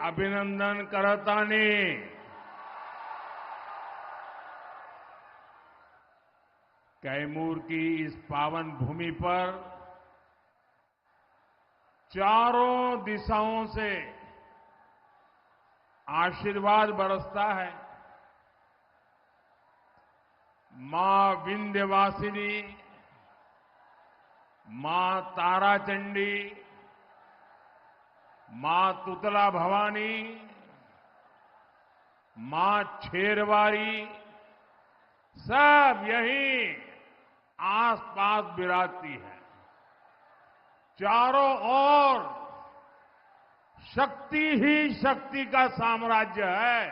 अभिनंदन करतानी कैमूर की इस पावन भूमि पर चारों दिशाओं से आशीर्वाद बरसता है। मां विंध्यवासिनी, मां ताराचंडी, मां तुतला भवानी, मां छेरवारी सब यहीं आसपास विराजती है। चारों ओर शक्ति ही शक्ति का साम्राज्य है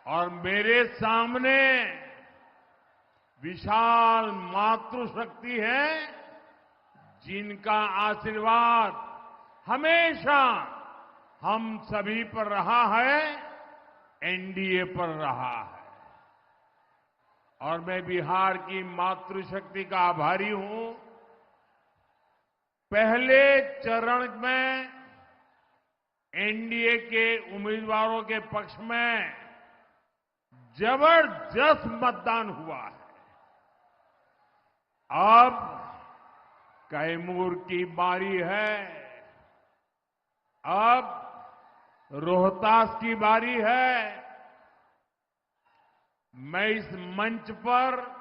और मेरे सामने विशाल मातृशक्ति है जिनका आशीर्वाद हमेशा हम सभी पर रहा है, एनडीए पर रहा है। और मैं बिहार की मातृशक्ति का आभारी हूं। पहले चरण में एनडीए के उम्मीदवारों के पक्ष में जबरदस्त मतदान हुआ है। अब कैमूर की बारी है, अब रोहतास की बारी है। मैं इस मंच पर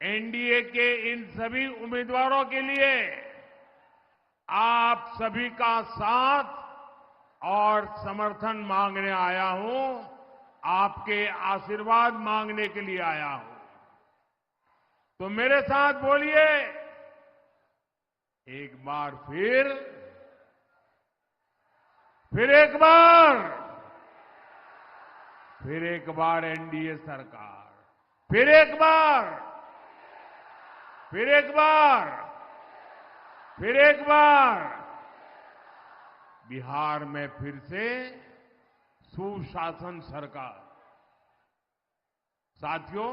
एनडीए के इन सभी उम्मीदवारों के लिए आप सभी का साथ और समर्थन मांगने आया हूं, आपके आशीर्वाद मांगने के लिए आया हूं। तो मेरे साथ बोलिए एक बार फिर एक बार एनडीए सरकार, फिर एक बार बिहार में फिर से सुशासन सरकार। साथियों,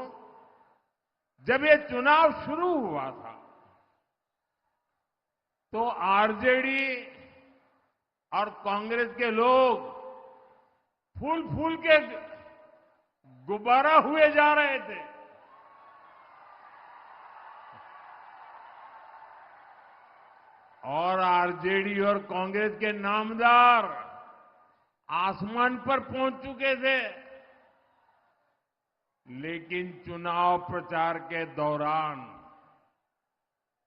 जब ये चुनाव शुरू हुआ था तो आरजेडी और कांग्रेस के लोग फूल के गुब्बारा हुए जा रहे थे। और आरजेडी और कांग्रेस के नामदार आसमान पर पहुंच चुके थे। लेकिन चुनाव प्रचार के दौरान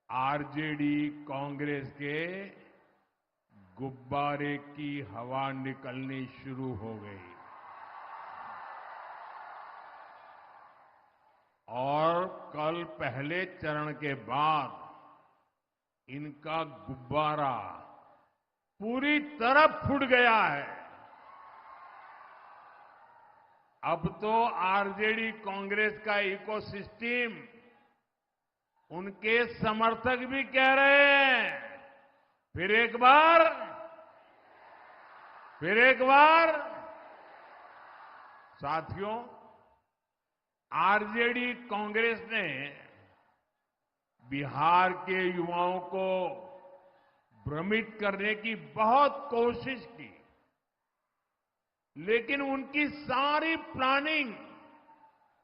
आरजेडी कांग्रेस के गुब्बारे की हवा निकलनी शुरू हो गई और कल पहले चरण के बाद इनका गुब्बारा पूरी तरह फूट गया है। अब तो आरजेडी कांग्रेस का इकोसिस्टम, उनके समर्थक भी कह रहे हैं फिर एक बार। साथियों, आरजेडी कांग्रेस ने बिहार के युवाओं को भ्रमित करने की बहुत कोशिश की, लेकिन उनकी सारी प्लानिंग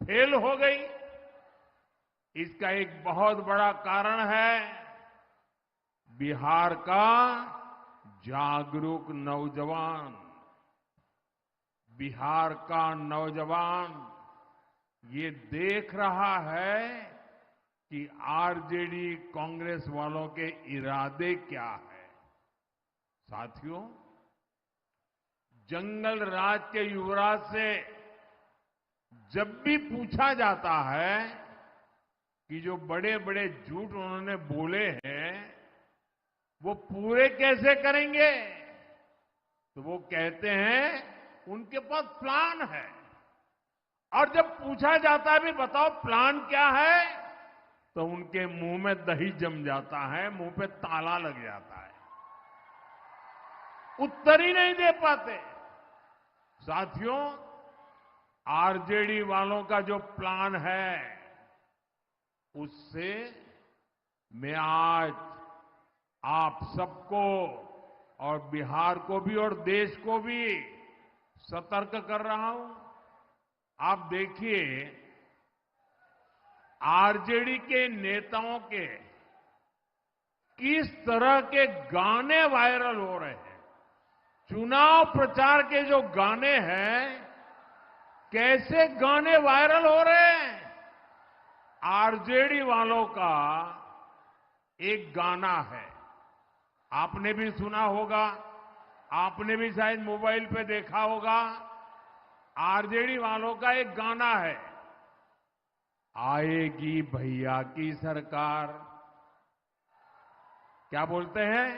फेल हो गई। इसका एक बहुत बड़ा कारण है बिहार का जागरूक नौजवान। बिहार का नौजवान ये देख रहा है कि आरजेडी कांग्रेस वालों के इरादे क्या है। साथियों, जंगल राज के युवराज से जब भी पूछा जाता है कि जो बड़े बड़े झूठ उन्होंने बोले हैं वो पूरे कैसे करेंगे, तो वो कहते हैं उनके पास प्लान है। और जब पूछा जाता है भी बताओ प्लान क्या है, तो उनके मुंह में दही जम जाता है, मुंह पे ताला लग जाता है, उत्तर ही नहीं दे पाते। साथियों, आरजेडी वालों का जो प्लान है उससे मैं आज आप सबको और बिहार को भी और देश को भी सतर्क कर रहा हूं। आप देखिए, आरजेडी के नेताओं के किस तरह के गाने वायरल हो रहे हैं। चुनाव प्रचार के जो गाने हैं, कैसे गाने वायरल हो रहे हैं। आरजेडी वालों का एक गाना है, आपने भी सुना होगा, आपने भी शायद मोबाइल पे देखा होगा। आरजेडी वालों का एक गाना है, आएगी भैया की सरकार। क्या बोलते हैं?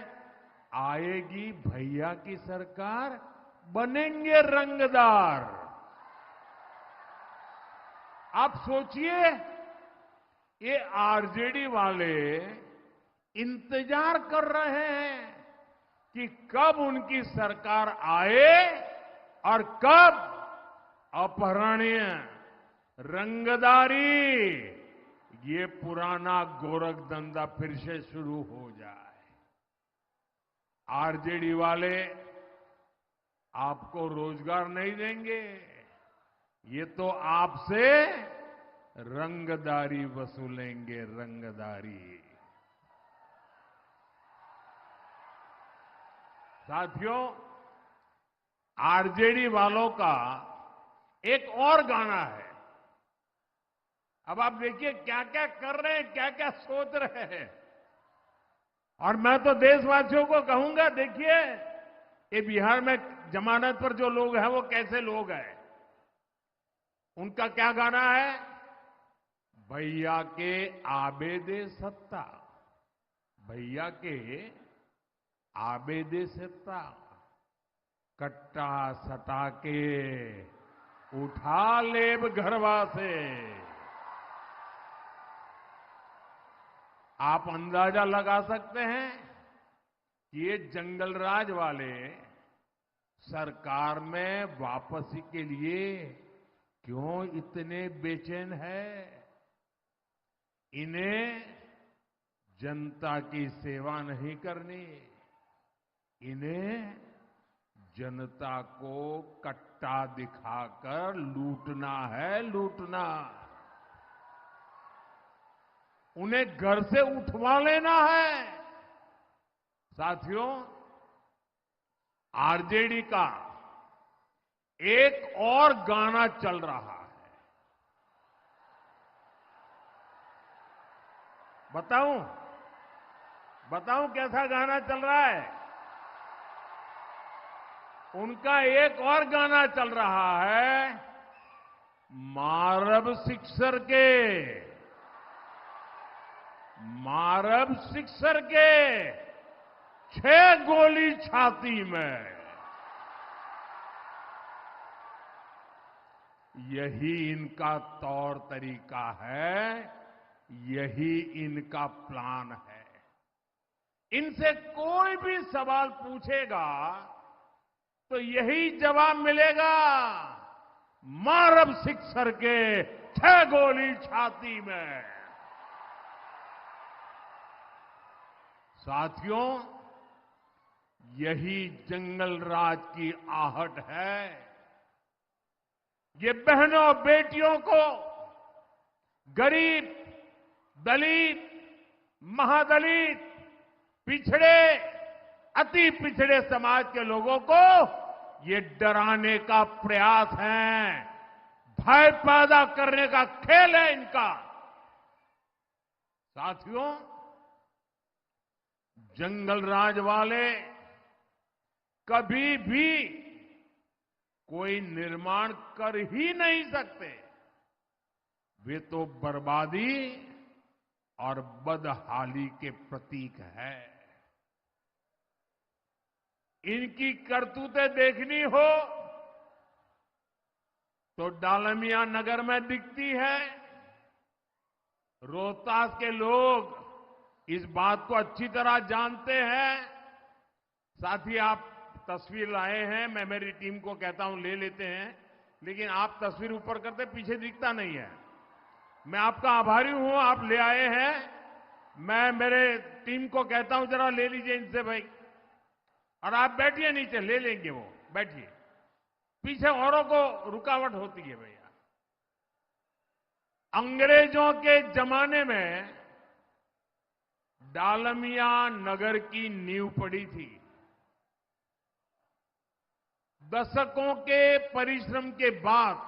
आएगी भैया की सरकार, बनेंगे रंगदार। आप सोचिए, ये आरजेडी वाले इंतजार कर रहे हैं कि कब उनकी सरकार आए और कब अपहरणीय, रंगदारी, ये पुराना गोरखधंधा फिर से शुरू हो जाए। आरजेडी वाले आपको रोजगार नहीं देंगे, ये तो आपसे रंगदारी वसूलेंगे, रंगदारी। साथियों, आरजेडी वालों का एक और गाना है। अब आप देखिए क्या क्या कर रहे हैं, क्या क्या सोच रहे हैं। और मैं तो देशवासियों को कहूंगा, देखिए ये बिहार में जमानत पर जो लोग हैं वो कैसे लोग हैं। उनका क्या गाना है? भैया के आबेदे सत्ता, भैया के आबेदे सत्ता, कट्टा सटा के उठा लेब घरवा से। आप अंदाजा लगा सकते हैं कि ये जंगल राज वाले सरकार में वापसी के लिए क्यों इतने बेचैन है। इन्हें जनता की सेवा नहीं करनी, इन्हें जनता को कट्टा दिखाकर लूटना है, लूटना। उन्हें घर से उठवा लेना है। साथियों, आरजेडी का एक और गाना चल रहा है। बताऊं कैसा गाना चल रहा है? उनका एक और गाना चल रहा है, मारब सिक्सर के, मारब सिक्सर के, 6 गोली छाती में। यही इनका तौर तरीका है, यही इनका प्लान है। इनसे कोई भी सवाल पूछेगा तो यही जवाब मिलेगा, मारब सिक्सर के, 6 गोली छाती में। साथियों, यही जंगल राज की आहट है। ये बहनों बेटियों को, गरीब, दलित, महादलित, पिछड़े, अति पिछड़े समाज के लोगों को ये डराने का प्रयास है, भय पैदा करने का खेल है इनका। साथियों, जंगल राज वाले कभी भी कोई निर्माण कर ही नहीं सकते। वे तो बर्बादी और बदहाली के प्रतीक है। इनकी करतूतें देखनी हो तो डालमिया नगर में दिखती है। रोहतास के लोग इस बात को अच्छी तरह जानते हैं। साथ ही आप तस्वीर लाए हैं, मैं मेरी टीम को कहता हूं ले लेते हैं, लेकिन आप तस्वीर ऊपर करते पीछे दिखता नहीं है। मैं आपका आभारी हूं, आप ले आए हैं। मैं मेरे टीम को कहता हूं जरा ले लीजिए इनसे भाई। और आप बैठिए नीचे, ले लेंगे वो, बैठिए। पीछे औरों को रुकावट होती है भैया। अंग्रेजों के जमाने में डालमिया नगर की नींव पड़ी थी। दशकों के परिश्रम के बाद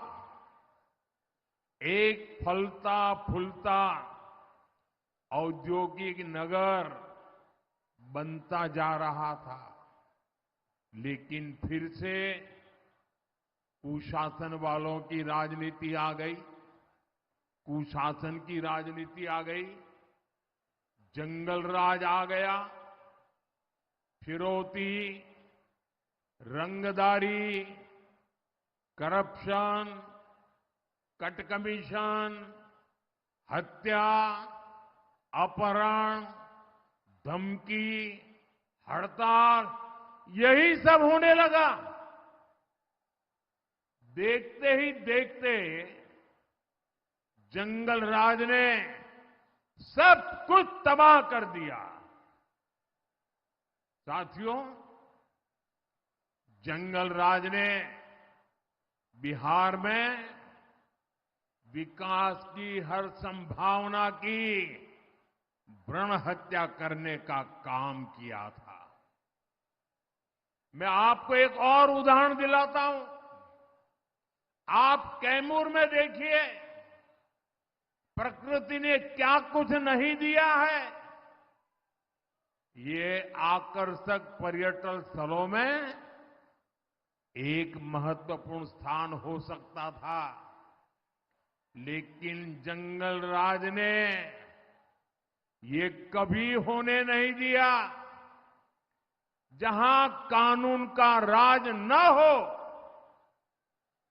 एक फलता फूलता औद्योगिक नगर बनता जा रहा था। लेकिन फिर से कुशासन वालों की राजनीति आ गई, कुशासन की राजनीति आ गई, जंगल राज आ गया, फिरौती, रंगदारी, करप्शन, कट कमीशन, हत्या, अपहरण, धमकी, हड़ताल, यही सब होने लगा। देखते ही देखते जंगल राज ने सब कुछ तबाह कर दिया। साथियों, जंगल राज ने बिहार में विकास की हर संभावना की भ्रूण हत्या करने का काम किया था। मैं आपको एक और उदाहरण दिलाता हूं। आप कैमूर में देखिए, प्रकृति ने क्या कुछ नहीं दिया है। ये आकर्षक पर्यटन स्थलों में एक महत्वपूर्ण स्थान हो सकता था, लेकिन जंगल राज ने ये कभी होने नहीं दिया। जहां कानून का राज न हो,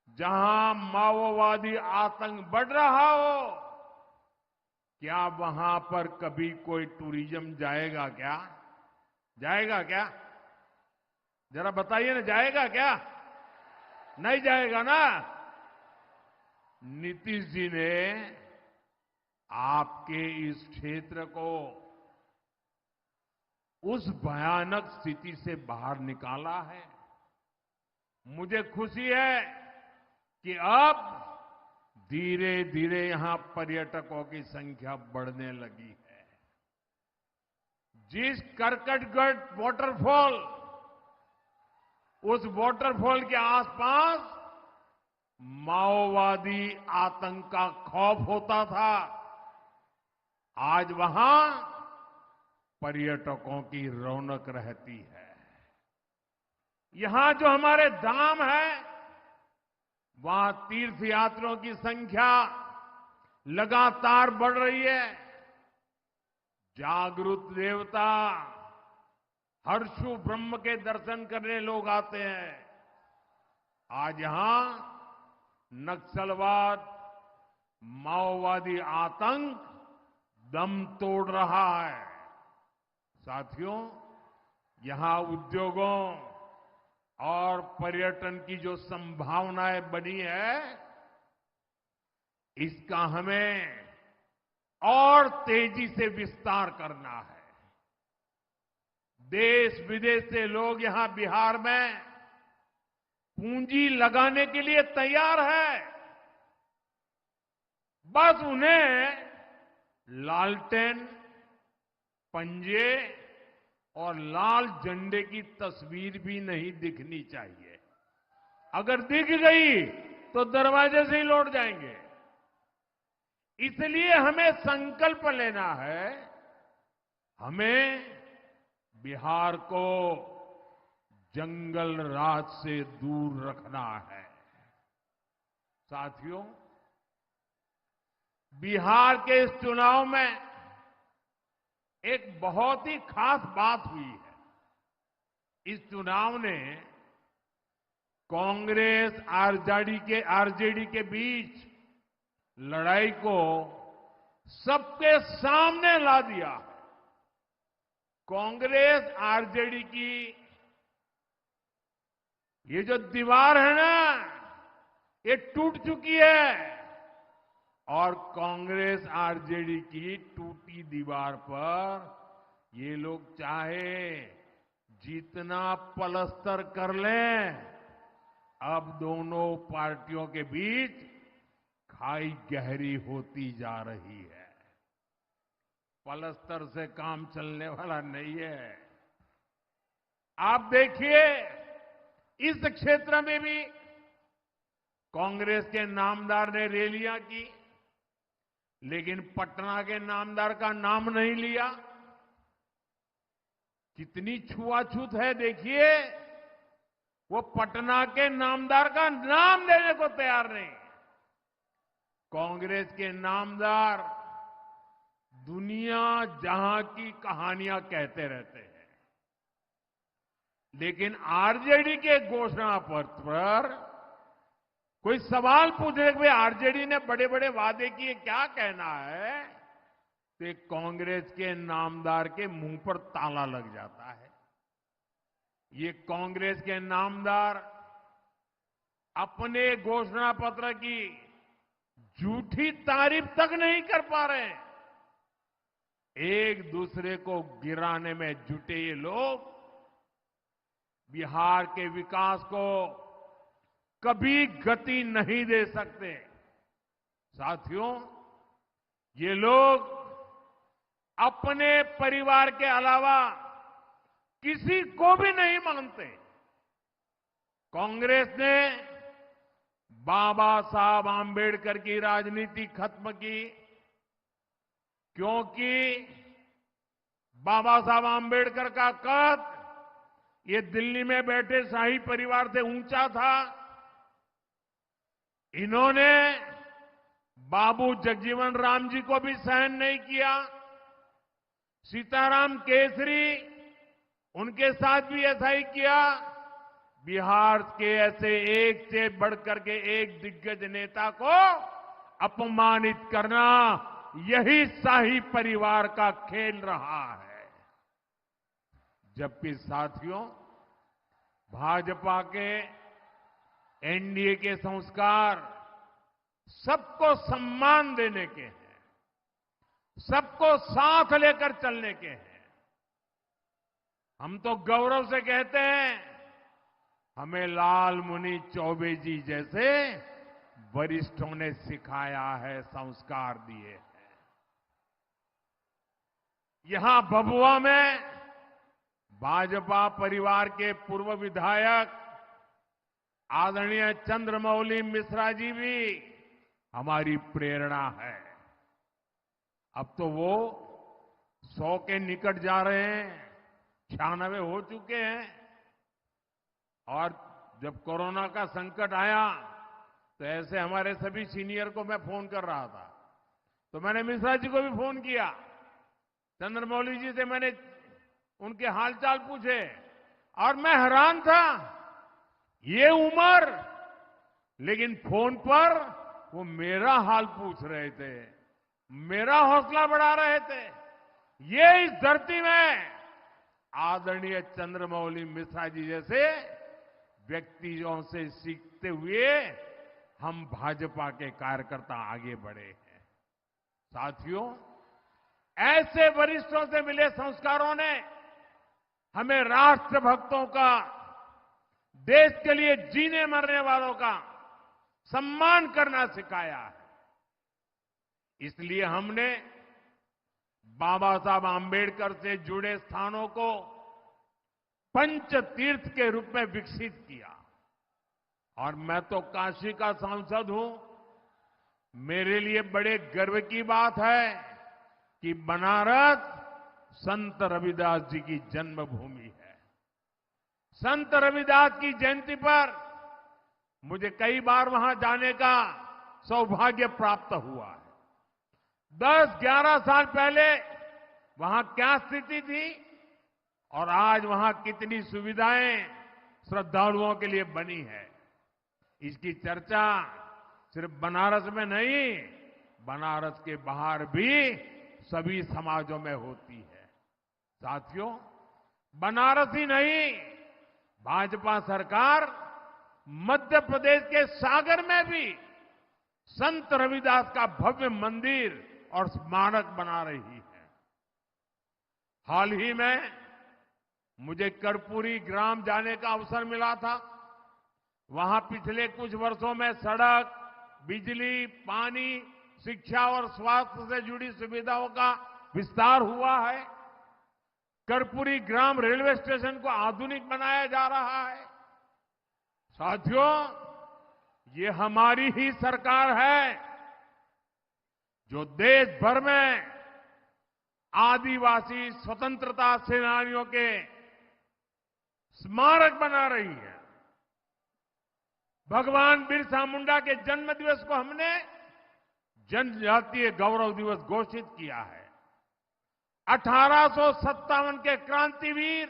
जहां माओवादी आतंक बढ़ रहा हो, क्या वहां पर कभी कोई टूरिज्म जाएगा क्या? जाएगा क्या? जरा बताइए ना, जाएगा क्या? नहीं जाएगा ना। नीतीश जी ने आपके इस क्षेत्र को उस भयानक स्थिति से बाहर निकाला है। मुझे खुशी है कि अब धीरे धीरे यहां पर्यटकों की संख्या बढ़ने लगी है। जिस करकटगढ़ वाटरफॉल, उस वाटरफॉल के आसपास माओवादी आतंक का खौफ होता था, आज वहां पर्यटकों की रौनक रहती है। यहां जो हमारे धाम है, वहां तीर्थ यात्रियों की संख्या लगातार बढ़ रही है। जागृत देवता हर्षु ब्रह्म के दर्शन करने लोग आते हैं। आज यहां नक्सलवाद, माओवादी आतंक दम तोड़ रहा है। साथियों, यहां उद्योगों और पर्यटन की जो संभावनाएं बनी है, इसका हमें और तेजी से विस्तार करना है। देश विदेश से लोग यहां बिहार में पूंजी लगाने के लिए तैयार है। बस उन्हें लालटेन, पंजे और लाल झंडे की तस्वीर भी नहीं दिखनी चाहिए। अगर दिख गई तो दरवाजे से ही लौट जाएंगे। इसलिए हमें संकल्प लेना है, हमें बिहार को जंगल राज से दूर रखना है। साथियों, बिहार के इस चुनाव में एक बहुत ही खास बात हुई है। इस चुनाव ने कांग्रेस आरजेडी के बीच लड़ाई को सबके सामने ला दिया है। कांग्रेस आरजेडी की ये जो दीवार है ना, ये टूट चुकी है और कांग्रेस आरजेडी की टूटी दीवार पर ये लोग चाहे जितना पलस्तर कर लें, अब दोनों पार्टियों के बीच खाई गहरी होती जा रही है। पलस्तर से काम चलने वाला नहीं है। आप देखिए, इस क्षेत्र में भी कांग्रेस के नामदार ने रैलियां की, लेकिन पटना के नामदार का नाम नहीं लिया। कितनी छुआछूत है देखिए, वो पटना के नामदार का नाम लेने को तैयार नहीं। कांग्रेस के नामदार दुनिया जहां की कहानियां कहते रहते हैं, लेकिन आरजेडी के घोषणा पत्र पर कोई सवाल पूछने के आरजेडी ने बड़े बड़े वादे किए, क्या कहना है, तो कांग्रेस के नामदार के मुंह पर ताला लग जाता है। ये कांग्रेस के नामदार अपने घोषणा पत्र की झूठी तारीफ तक नहीं कर पा रहे हैं। एक दूसरे को गिराने में जुटे ये लोग बिहार के विकास को कभी गति नहीं दे सकते। साथियों, ये लोग अपने परिवार के अलावा किसी को भी नहीं मानते। कांग्रेस ने बाबा साहब आंबेडकर की राजनीति खत्म की, क्योंकि बाबा साहब आंबेडकर का कद ये दिल्ली में बैठे शाही परिवार से ऊंचा था। इन्होंने बाबू जगजीवन राम जी को भी सहन नहीं किया। सीताराम केसरी, उनके साथ भी ऐसा ही किया। बिहार के ऐसे एक से बढ़कर के एक दिग्गज नेता को अपमानित करना, यही शाही परिवार का खेल रहा है। जबकि साथियों, भाजपा के एनडीए के संस्कार सबको सम्मान देने के हैं, सबको साथ लेकर चलने के हैं। हम तो गौरव से कहते हैं, हमें लाल मुनि चौबे जी जैसे वरिष्ठों ने सिखाया है, संस्कार दिए हैं। यहां भभुआ में भाजपा परिवार के पूर्व विधायक आदरणीय चंद्रमौली मिश्रा जी भी हमारी प्रेरणा है। अब तो वो 100 के निकट जा रहे हैं, 96 हो चुके हैं। और जब कोरोना का संकट आया तो ऐसे हमारे सभी सीनियर को मैं फोन कर रहा था, तो मैंने मिश्रा जी को भी फोन किया। चंद्रमौली जी से मैंने उनके हालचाल पूछे और मैं हैरान था, ये उम्र, लेकिन फोन पर वो मेरा हाल पूछ रहे थे, मेरा हौसला बढ़ा रहे थे। ये इस धरती में आदरणीय चंद्रमौली मिश्रा जी जैसे व्यक्तियों से सीखते हुए हम भाजपा के कार्यकर्ता आगे बढ़े हैं। साथियों, ऐसे वरिष्ठों से मिले संस्कारों ने हमें राष्ट्रभक्तों का, देश के लिए जीने मरने वालों का सम्मान करना सिखाया है। इसलिए हमने बाबा साहब आंबेडकर से जुड़े स्थानों को पंच तीर्थ के रूप में विकसित किया। और मैं तो काशी का सांसद हूं, मेरे लिए बड़े गर्व की बात है कि बनारस संत रविदास जी की जन्मभूमि है। संत रविदास की जयंती पर मुझे कई बार वहां जाने का सौभाग्य प्राप्त हुआ है। 10-11 साल पहले वहां क्या स्थिति थी और आज वहां कितनी सुविधाएं श्रद्धालुओं के लिए बनी है, इसकी चर्चा सिर्फ बनारस में नहीं, बनारस के बाहर भी सभी समाजों में होती है। साथियों, बनारस ही नहीं, भाजपा सरकार मध्य प्रदेश के सागर में भी संत रविदास का भव्य मंदिर और स्मारक बना रही है। हाल ही में मुझे कर्पूरी ग्राम जाने का अवसर मिला था। वहां पिछले कुछ वर्षों में सड़क, बिजली, पानी, शिक्षा और स्वास्थ्य से जुड़ी सुविधाओं का विस्तार हुआ है। कर्पूरी ग्राम रेलवे स्टेशन को आधुनिक बनाया जा रहा है। साथियों, ये हमारी ही सरकार है जो देश भर में आदिवासी स्वतंत्रता सेनानियों के स्मारक बना रही है। भगवान बिरसा मुंडा के जन्म दिवस को हमने जनजातीय गौरव दिवस घोषित किया है। 1857 के क्रांतिवीर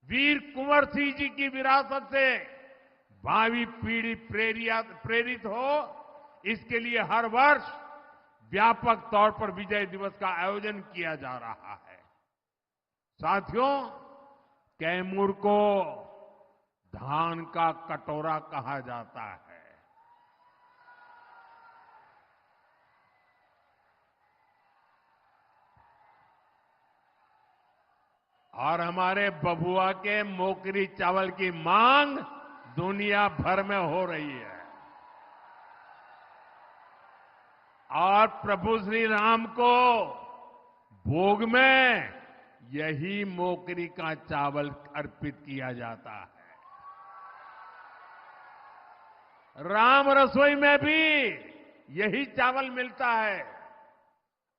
वीर कुंवर सिंह जी की विरासत से भावी पीढ़ी प्रेरित हो, इसके लिए हर वर्ष व्यापक तौर पर विजय दिवस का आयोजन किया जा रहा है। साथियों, कैमूर को धान का कटोरा कहा जाता है। और हमारे बबुआ के मोकरी चावल की मांग दुनिया भर में हो रही है। और प्रभु श्री राम को भोग में यही मोकरी का चावल अर्पित किया जाता है। राम रसोई में भी यही चावल मिलता है।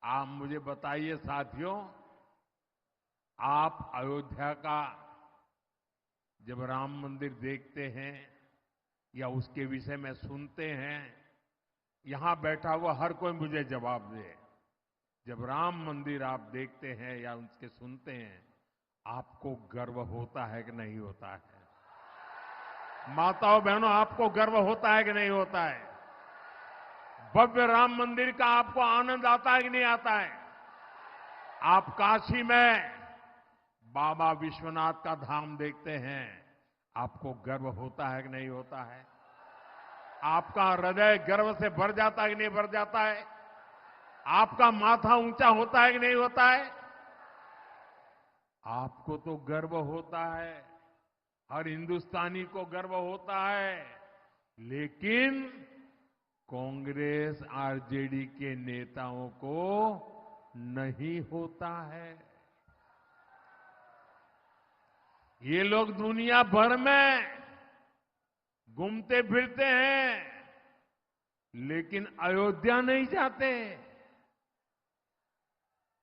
आप मुझे बताइए साथियों, आप अयोध्या का जब राम मंदिर देखते हैं या उसके विषय में सुनते हैं, यहां बैठा हुआ हर कोई मुझे जवाब दे। जब राम मंदिर आप देखते हैं या उसके सुनते हैं, आपको गर्व होता है कि नहीं होता है? माताओं बहनों, आपको गर्व होता है कि नहीं होता है? भव्य राम मंदिर का आपको आनंद आता है कि नहीं आता है? आप काशी में बाबा विश्वनाथ का धाम देखते हैं, आपको गर्व होता है कि नहीं होता है? आपका हृदय गर्व से भर जाता है कि नहीं भर जाता है? आपका माथा ऊंचा होता है कि नहीं होता है? आपको तो गर्व होता है, हर हिंदुस्तानी को गर्व होता है, लेकिन कांग्रेस आरजेडी के नेताओं को नहीं होता है। ये लोग दुनिया भर में घूमते फिरते हैं, लेकिन अयोध्या नहीं जाते।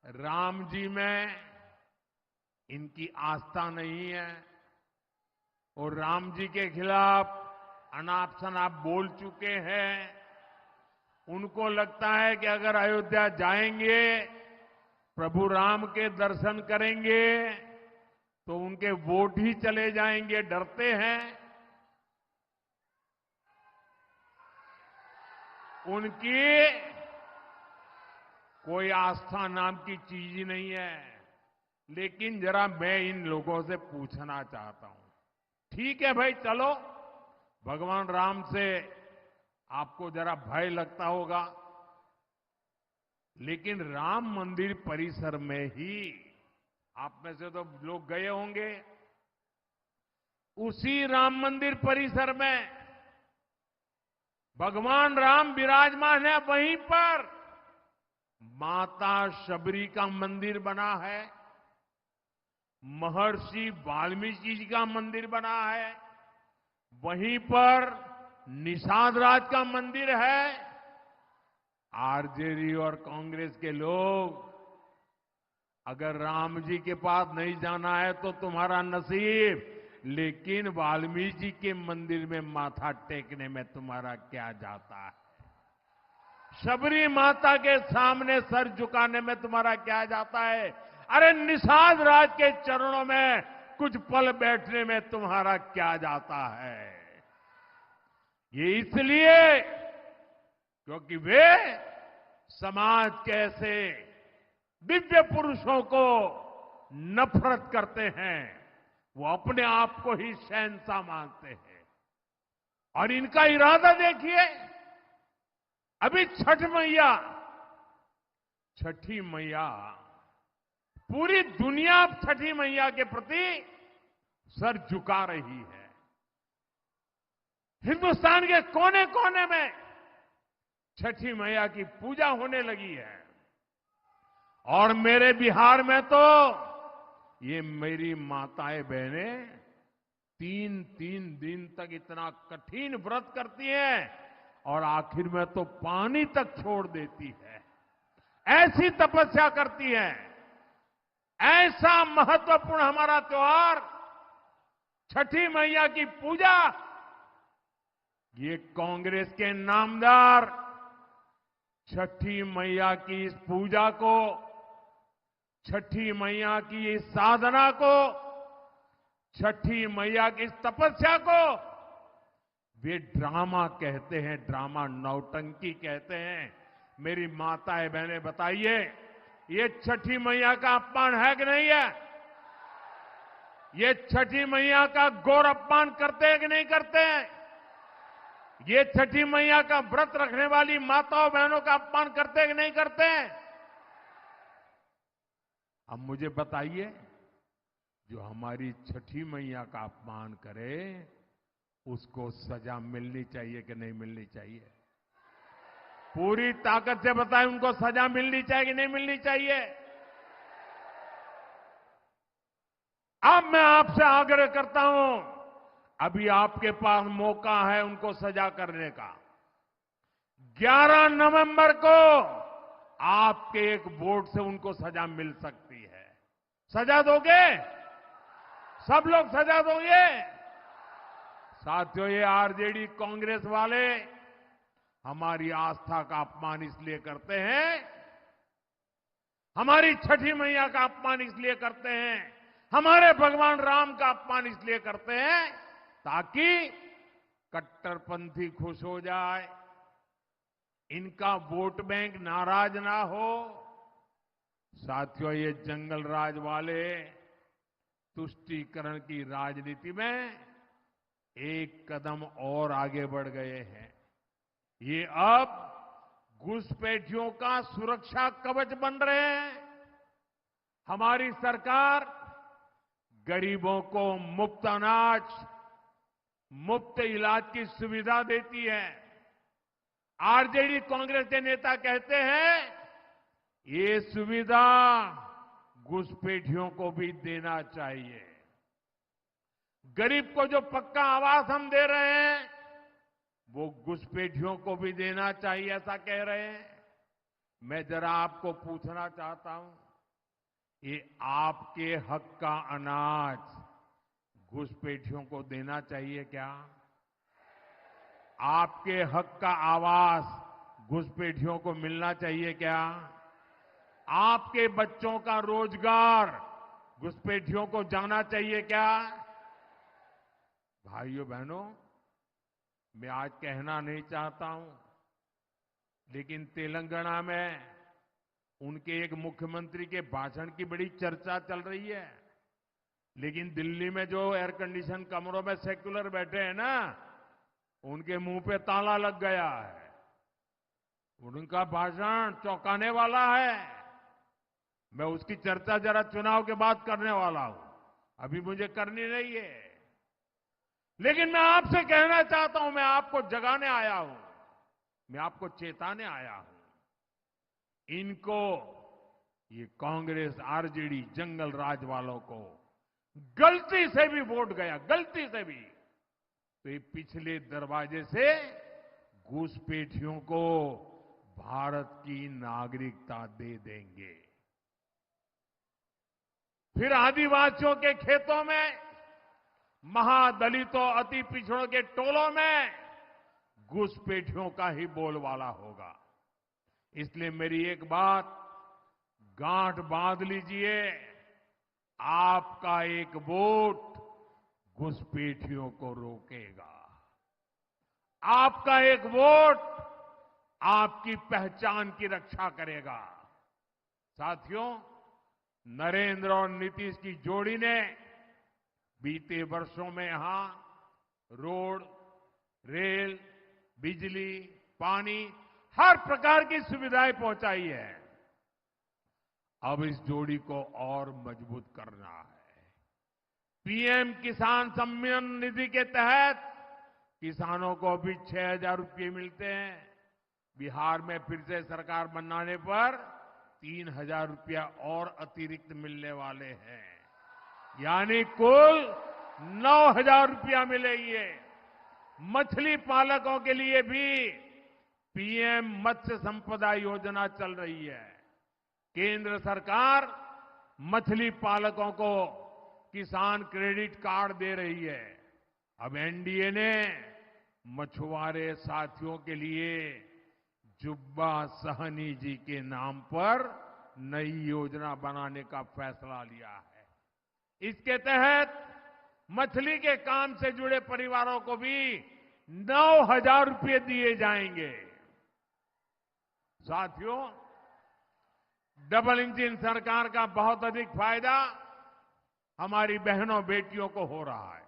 राम जी में इनकी आस्था नहीं है और राम जी के खिलाफ अनाप शनाप बोल चुके हैं। उनको लगता है कि अगर अयोध्या जाएंगे, प्रभु राम के दर्शन करेंगे, तो उनके वोट ही चले जाएंगे, डरते हैं। उनकी कोई आस्था नाम की चीज ही नहीं है। लेकिन जरा मैं इन लोगों से पूछना चाहता हूं, ठीक है भाई, चलो, भगवान राम से आपको जरा भय लगता होगा, लेकिन राम मंदिर परिसर में ही आप में से तो लोग गए होंगे। उसी राम मंदिर परिसर में भगवान राम विराजमान है, वहीं पर माता शबरी का मंदिर बना है, महर्षि वाल्मीकि जी का मंदिर बना है, वहीं पर निषाद राज का मंदिर है। आरजेडी और कांग्रेस के लोग, अगर राम जी के पास नहीं जाना है तो तुम्हारा नसीब, लेकिन वाल्मीकि जी के मंदिर में माथा टेकने में तुम्हारा क्या जाता है? शबरी माता के सामने सर झुकाने में तुम्हारा क्या जाता है? अरे निषाद राज के चरणों में कुछ पल बैठने में तुम्हारा क्या जाता है? ये इसलिए क्योंकि वे समाज के ऐसे दिव्य पुरुषों को नफरत करते हैं, वो अपने आप को ही शहंशाह मानते हैं। और इनका इरादा देखिए, अभी छठी मैया पूरी दुनिया अब छठी मैया के प्रति सर झुका रही है। हिंदुस्तान के कोने कोने में छठी मैया की पूजा होने लगी है। और मेरे बिहार में तो ये मेरी माताएं बहनें 3-3 दिन तक इतना कठिन व्रत करती हैं और आखिर में तो पानी तक छोड़ देती है। ऐसी तपस्या करती है। ऐसा महत्वपूर्ण हमारा त्योहार छठी मैया की पूजा, ये कांग्रेस के नामदार छठी मैया की इस पूजा को, छठी मैया की इस साधना को, छठी मैया की इस तपस्या को वे ड्रामा कहते हैं, ड्रामा नौटंकी कहते हैं। मेरी माताएं बहनें बताइए, ये छठी मैया का अपमान है कि नहीं है? ये छठी मैया का गौर अपमान करते हैं कि नहीं करते हैं? ये छठी मैया का व्रत रखने वाली माताओं बहनों का अपमान करते हैं कि नहीं करते हैं? अब मुझे बताइए, जो हमारी छठी मैया का अपमान करे उसको सजा मिलनी चाहिए कि नहीं मिलनी चाहिए? पूरी ताकत से बताएं, उनको सजा मिलनी चाहिए कि नहीं मिलनी चाहिए? अब मैं आपसे आग्रह करता हूं, अभी आपके पास मौका है उनको सजा करने का। 11 नवंबर को आपके एक वोट से उनको सजा मिल सकती है। सजा दोगे? सब लोग सजा दोगे? साथियों, ये आरजेडी कांग्रेस वाले हमारी आस्था का अपमान इसलिए करते हैं, हमारी छठी मैया का अपमान इसलिए करते हैं, हमारे भगवान राम का अपमान इसलिए करते हैं ताकि कट्टरपंथी खुश हो जाए, इनका वोट बैंक नाराज ना हो। साथियों, ये जंगल राज वाले तुष्टीकरण की राजनीति में एक कदम और आगे बढ़ गए हैं। ये अब घुसपैठियों का सुरक्षा कवच बन रहे हैं। हमारी सरकार गरीबों को मुफ्त अनाज, मुफ्त इलाज की सुविधा देती है। आरजेडी कांग्रेस के नेता कहते हैं ये सुविधा घुसपैठियों को भी देना चाहिए। गरीब को जो पक्का आवास हम दे रहे हैं वो घुसपैठियों को भी देना चाहिए, ऐसा कह रहे हैं। मैं जरा आपको पूछना चाहता हूं, ये आपके हक का अनाज घुसपैठियों को देना चाहिए क्या? आपके हक का आवास घुसपैठियों को मिलना चाहिए क्या? आपके बच्चों का रोजगार घुसपैठियों को जाना चाहिए क्या? भाइयों बहनों, मैं आज कहना नहीं चाहता हूं, लेकिन तेलंगाना में उनके एक मुख्यमंत्री के भाषण की बड़ी चर्चा चल रही है। लेकिन दिल्ली में जो एयर कंडीशन कमरों में सेक्युलर बैठे हैं ना, उनके मुंह पे ताला लग गया है। उनका भाषण चौंकाने वाला है। मैं उसकी चर्चा जरा चुनाव के बाद करने वाला हूं, अभी मुझे करनी नहीं है। लेकिन मैं आपसे कहना चाहता हूं, मैं आपको जगाने आया हूं, मैं आपको चेताने आया हूं। इनको, ये कांग्रेस आरजेडी जंगल राज वालों को गलती से भी वोट गया, गलती से भी, तो ये पिछले दरवाजे से घुसपैठियों को भारत की नागरिकता दे देंगे। फिर आदिवासियों के खेतों में, महादलितों, अति पिछड़ों के टोलों में घुसपैठियों का ही बोलबाला होगा। इसलिए मेरी एक बात गांठ बांध लीजिए, आपका एक वोट घुसपैठियों को रोकेगा। आपका एक वोट आपकी पहचान की रक्षा करेगा। साथियों, नरेंद्र और नीतीश की जोड़ी ने बीते वर्षों में यहां रोड, रेल, बिजली, पानी, हर प्रकार की सुविधाएं पहुंचाई है। अब इस जोड़ी को और मजबूत करना है। पीएम किसान सम्मान निधि के तहत किसानों को भी 6,000 रुपये मिलते हैं। बिहार में फिर से सरकार बनाने पर 3,000 रुपया और अतिरिक्त मिलने वाले हैं, यानी कुल 9,000 रुपया मिलेंगे। मछली पालकों के लिए भी पीएम मत्स्य संपदा योजना चल रही है। केंद्र सरकार मछली पालकों को किसान क्रेडिट कार्ड दे रही है। अब एनडीए ने मछुआरे साथियों के लिए जुब्बा सहनी जी के नाम पर नई योजना बनाने का फैसला लिया है। इसके तहत मछली के काम से जुड़े परिवारों को भी 9,000 रुपये दिए जाएंगे। साथियों, डबल इंजन सरकार का बहुत अधिक फायदा हमारी बहनों बेटियों को हो रहा है।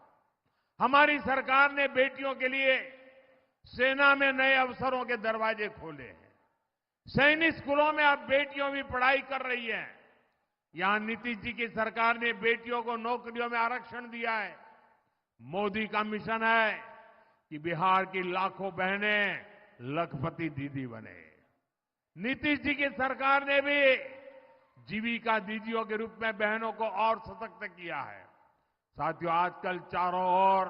हमारी सरकार ने बेटियों के लिए सेना में नए अवसरों के दरवाजे खोले हैं। सैनिक स्कूलों में अब बेटियों भी पढ़ाई कर रही हैं। यहां नीतीश जी की सरकार ने बेटियों को नौकरियों में आरक्षण दिया है। मोदी का मिशन है कि बिहार की लाखों बहनें लखपति दीदी बने। नीतीश जी की सरकार ने भी जीविका दीदियों के रूप में बहनों को और सशक्त किया है। साथियों, आजकल चारों ओर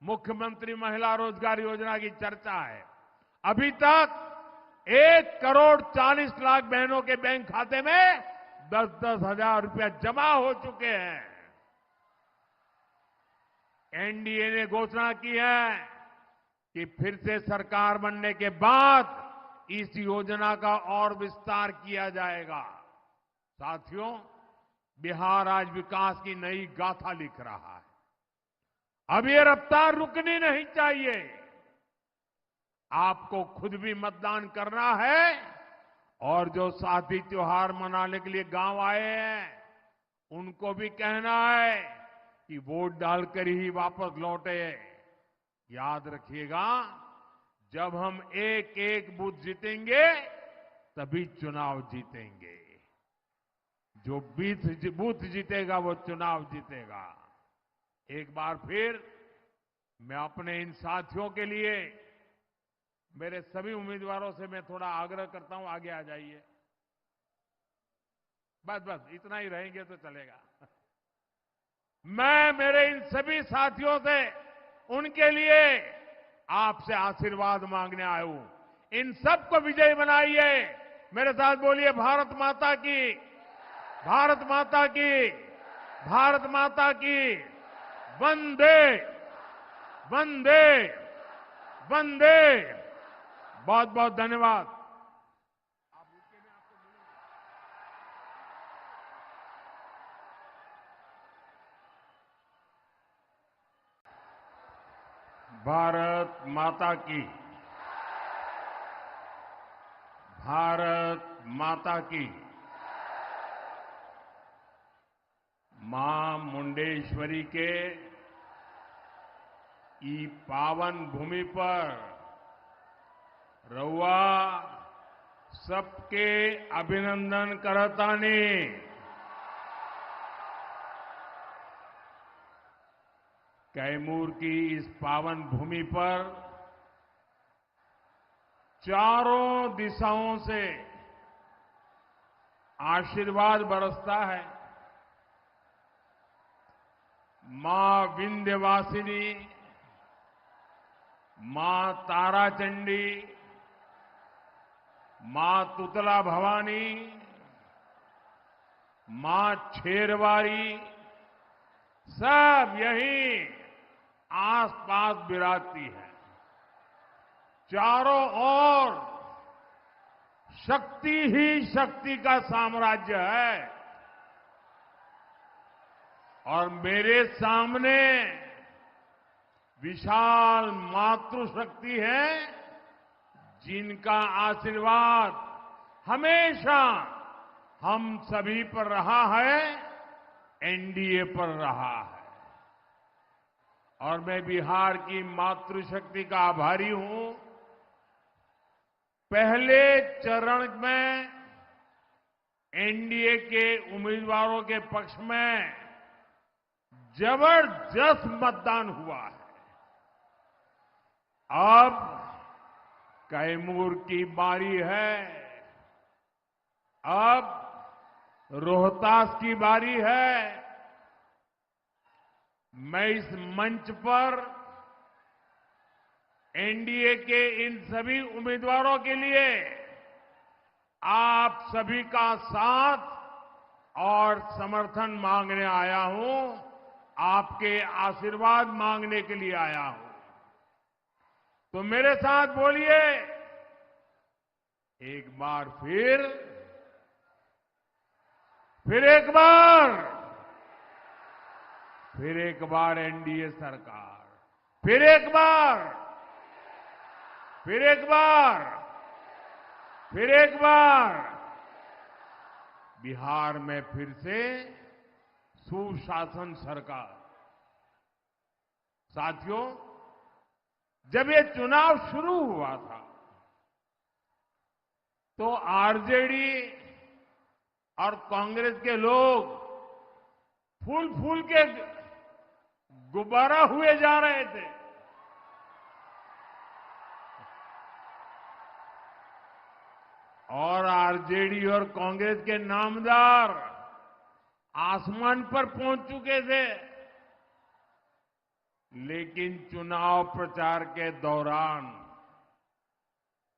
मुख्यमंत्री महिला रोजगार योजना की चर्चा है। अभी तक 1,40,00,000 बहनों के बैंक खाते में 10-10 हजार रुपया जमा हो चुके हैं। एनडीए ने घोषणा की है कि फिर से सरकार बनने के बाद इस योजना का और विस्तार किया जाएगा। साथियों, बिहार आज विकास की नई गाथा लिख रहा है। अब ये रफ्तार रुकनी नहीं चाहिए। आपको खुद भी मतदान करना है और जो साथी त्योहार मनाने के लिए गांव आए हैं उनको भी कहना है कि वोट डालकर ही वापस लौटे। याद रखिएगा, जब हम एक एक बूथ जीतेंगे तभी चुनाव जीतेंगे। जो बूथ जीतेगा वो चुनाव जीतेगा। एक बार फिर मैं अपने इन साथियों के लिए, मेरे सभी उम्मीदवारों से मैं थोड़ा आग्रह करता हूं, आगे आ जाइए। बस इतना ही रहेंगे तो चलेगा। मैं मेरे इन सभी साथियों से, उनके लिए आपसे आशीर्वाद मांगने आया हूं। इन सबको विजयी बनाइए। मेरे साथ बोलिए, भारत माता की, भारत माता की, भारत माता की। वंदे वंदे वंदे। बहुत बहुत धन्यवाद। भारत माता की, भारत माता की। मां मुंडेश्वरी के ई पावन भूमि पर रउआ सबके अभिनंदन करतानी। कैमूर की इस पावन भूमि पर चारों दिशाओं से आशीर्वाद बरसता है। मां विंध्यवासिनी, मां ताराचंडी, मां तुतला भवानी, मां छेरवारी, सब यहीं आसपास विराजती है। चारों ओर शक्ति ही शक्ति का साम्राज्य है। और मेरे सामने विशाल मातृशक्ति है, जिनका आशीर्वाद हमेशा हम सभी पर रहा है, एनडीए पर रहा है। और मैं बिहार की मातृशक्ति का आभारी हूं। पहले चरण में एनडीए के उम्मीदवारों के पक्ष में जबरदस्त मतदान हुआ है। अब कैमूर की बारी है, अब रोहतास की बारी है। मैं इस मंच पर एनडीए के इन सभी उम्मीदवारों के लिए आप सभी का साथ और समर्थन मांगने आया हूं, आपके आशीर्वाद मांगने के लिए आया हूं। तो मेरे साथ बोलिए, एक बार फिर एक बार एनडीए सरकार, फिर एक बार बिहार में फिर से सुशासन सरकार। साथियों, जब ये चुनाव शुरू हुआ था तो आरजेडी और कांग्रेस के लोग फूल फूल के गुब्बारा हुए जा रहे थे। और आरजेडी और कांग्रेस के नामदार आसमान पर पहुंच चुके थे। लेकिन चुनाव प्रचार के दौरान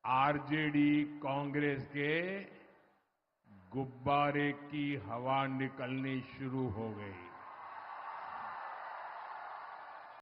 आरजेडी कांग्रेस के गुब्बारे की हवा निकलनी शुरू हो गई।